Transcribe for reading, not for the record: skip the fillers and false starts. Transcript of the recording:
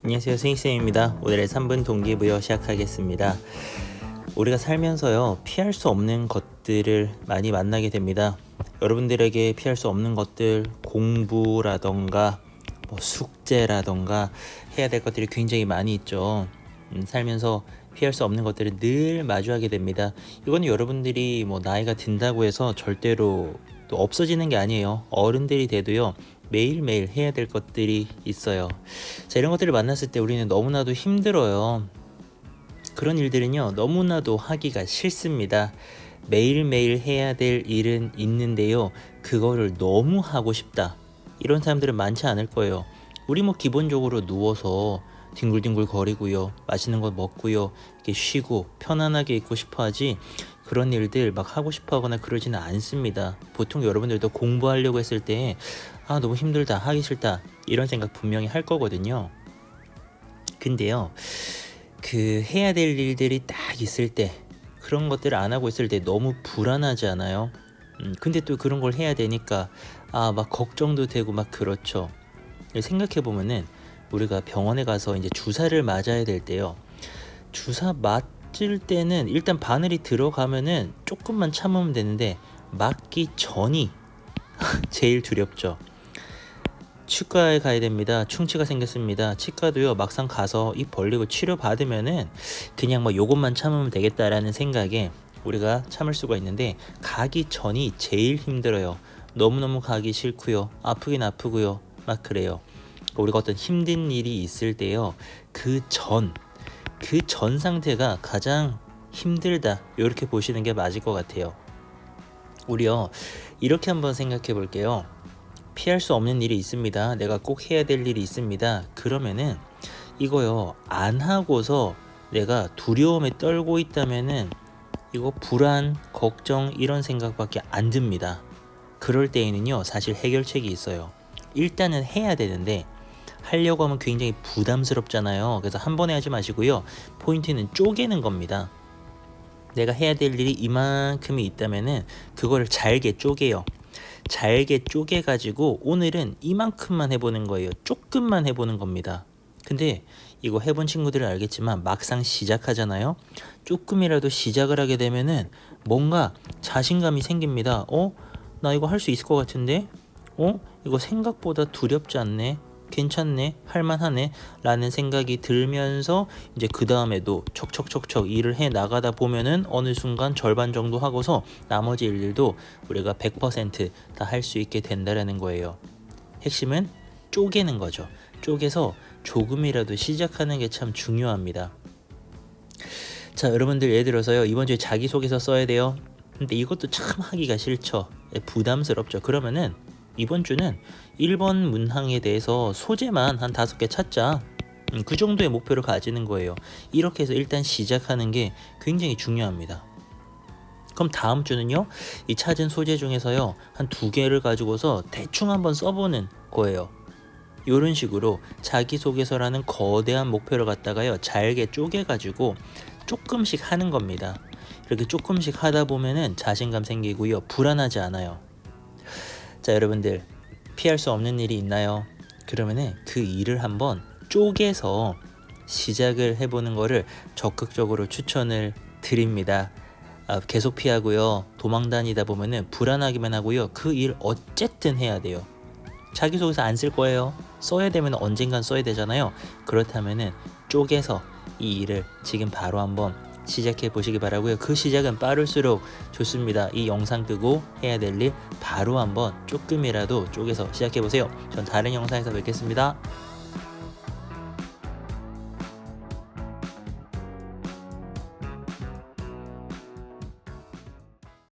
안녕하세요, 스윙쌤입니다. 오늘의 3분 동기부여 시작하겠습니다. 우리가 살면서요, 피할 수 없는 것들을 많이 만나게 됩니다. 여러분들에게 피할 수 없는 것들, 공부라던가 숙제라던가 해야 될 것들이 굉장히 많이 있죠. 살면서 피할 수 없는 것들을 늘 마주하게 됩니다. 이거는 여러분들이 나이가 든다고 해서 절대로 또 없어지는 게 아니에요. 어른들이 돼도요, 매일매일 해야 될 것들이 있어요. 자, 이런 것들을 만났을 때 우리는 너무나도 힘들어요. 그런 일들은요, 너무나도 하기가 싫습니다. 매일매일 해야 될 일은 있는데요, 그거를 너무 하고 싶다, 이런 사람들은 많지 않을 거예요. 우리 기본적으로 누워서 뒹굴뒹굴 거리고요, 맛있는 거 먹고요, 이렇게 쉬고 편안하게 있고 싶어 하지, 그런 일들 막 하고 싶어 하거나 그러지는 않습니다. 보통 여러분들도 공부하려고 했을 때 너무 힘들다, 하기 싫다, 이런 생각 분명히 할 거거든요. 근데요, 그 해야 될 일들이 딱 있을 때, 그런 것들을 안 하고 있을 때 너무 불안하지 않아요? 근데 또 그런 걸 해야 되니까 막 걱정도 되고 막 그렇죠. 생각해 보면은 우리가 병원에 가서 이제 주사를 맞아야 될 때요, 주사 맞을 때는 일단 바늘이 들어가면은 조금만 참으면 되는데, 맞기 전이 제일 두렵죠. 치과에 가야 됩니다. 충치가 생겼습니다. 치과도요, 막상 가서 입 벌리고 치료 받으면은 그냥 요것만 참으면 되겠다라는 생각에 우리가 참을 수가 있는데, 가기 전이 제일 힘들어요. 너무너무 가기 싫고요, 아프긴 아프고요, 막 그래요. 우리가 어떤 힘든 일이 있을 때요, 그 전 상태가 가장 힘들다, 이렇게 보시는 게 맞을 것 같아요. 우리요, 이렇게 한번 생각해 볼게요. 피할 수 없는 일이 있습니다. 내가 꼭 해야 될 일이 있습니다. 그러면은 이거요, 안 하고서 내가 두려움에 떨고 있다면은 이거 불안, 걱정, 이런 생각밖에 안 듭니다. 그럴 때에는요, 사실 해결책이 있어요. 일단은 해야 되는데, 하려고 하면 굉장히 부담스럽잖아요. 그래서 한 번에 하지 마시고요, 포인트는 쪼개는 겁니다. 내가 해야 될 일이 이만큼이 있다면은 그거를 잘게 쪼개요. 잘게 쪼개가지고 오늘은 이만큼만 해보는 거예요. 조금만 해보는 겁니다. 근데 이거 해본 친구들은 알겠지만, 막상 시작하잖아요. 조금이라도 시작을 하게 되면은 뭔가 자신감이 생깁니다. 나 이거 할 수 있을 것 같은데? 이거 생각보다 두렵지 않네? 괜찮네? 할만하네? 라는 생각이 들면서 이제 그 다음에도 척척척척 일을 해 나가다 보면은 어느 순간 절반 정도 하고서 나머지 일들도 우리가 100% 다 할 수 있게 된다라는 거예요. 핵심은 쪼개는 거죠. 쪼개서 조금이라도 시작하는 게 참 중요합니다. 자, 여러분들 예를 들어서요, 이번 주에 자기소개서 써야 돼요. 근데 이것도 참 하기가 싫죠. 부담스럽죠. 그러면은 이번 주는 1번 문항에 대해서 소재만 한 5개 찾자, 그 정도의 목표를 가지는 거예요. 이렇게 해서 일단 시작하는 게 굉장히 중요합니다. 그럼 다음 주는요, 이 찾은 소재 중에서요, 한 2개를 가지고서 대충 한번 써보는 거예요. 이런 식으로 자기소개서라는 거대한 목표를 갖다가요, 잘게 쪼개가지고 조금씩 하는 겁니다. 이렇게 조금씩 하다 보면은 자신감 생기고요, 불안하지 않아요. 자, 여러분들, 피할 수 없는 일이 있나요? 그러면은 그 일을 한번 쪼개서 시작을 해보는 거를 적극적으로 추천을 드립니다. 계속 피하고요, 도망 다니다 보면은 불안하기만 하고요, 그 일 어쨌든 해야 돼요. 자기소개서 안 쓸 거예요. 써야 되면 언젠간 써야 되잖아요. 그렇다면은 쪼개서 이 일을 지금 바로 한번 시작해 보시기 바라고요. 그 시작은 빠를수록 좋습니다. 이 영상 끄고 해야 될 일 바로 한번 조금이라도 쪼개서 시작해 보세요. 전 다른 영상에서 뵙겠습니다.